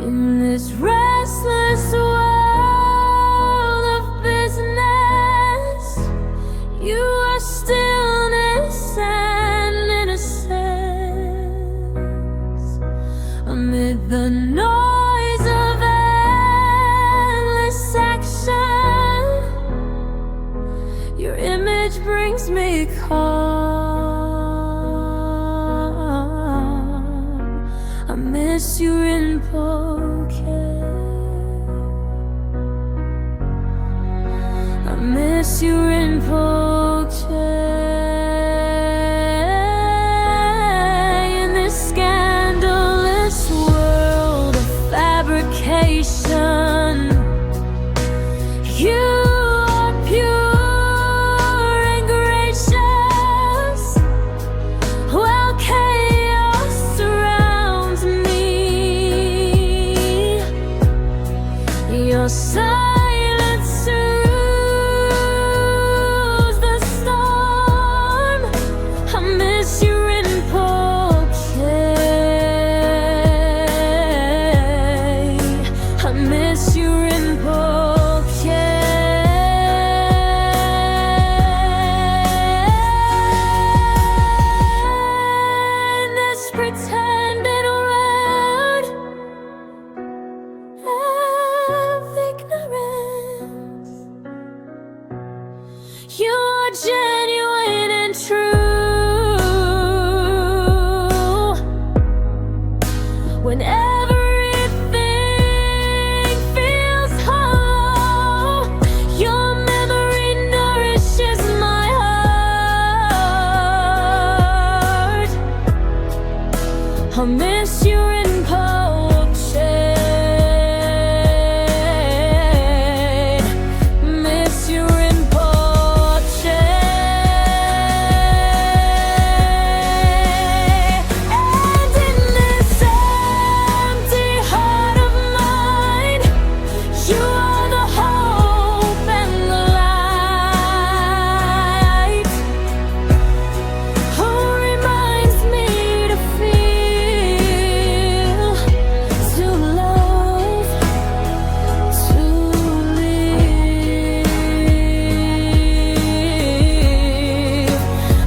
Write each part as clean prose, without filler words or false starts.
In this restless world of business, you are stillness and innocence. Amid the noise of endless action, your image brings me calm. I miss you, Rinpoche. I miss you, Rinpoche. In this scandalous world of fabrication, you are pure and gracious. While chaos surrounds me, your silence soothes the storm. I miss you, Rinpoche. I miss you, Rinpoche. In this pretended world of ignorance, you are genuine and true. When everything feels hollow, your memory nourishes my heart. I miss you, Rinpoche. Miss you, Rinpoche. And in this empty heart of mine, you are the hope and the light. Who reminds me to feel, to love, to live.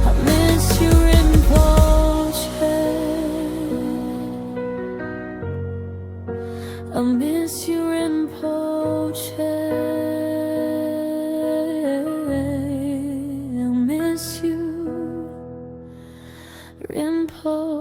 I miss you, Rinpoche. I miss you, Rinpoche. I miss you, Rinpoche.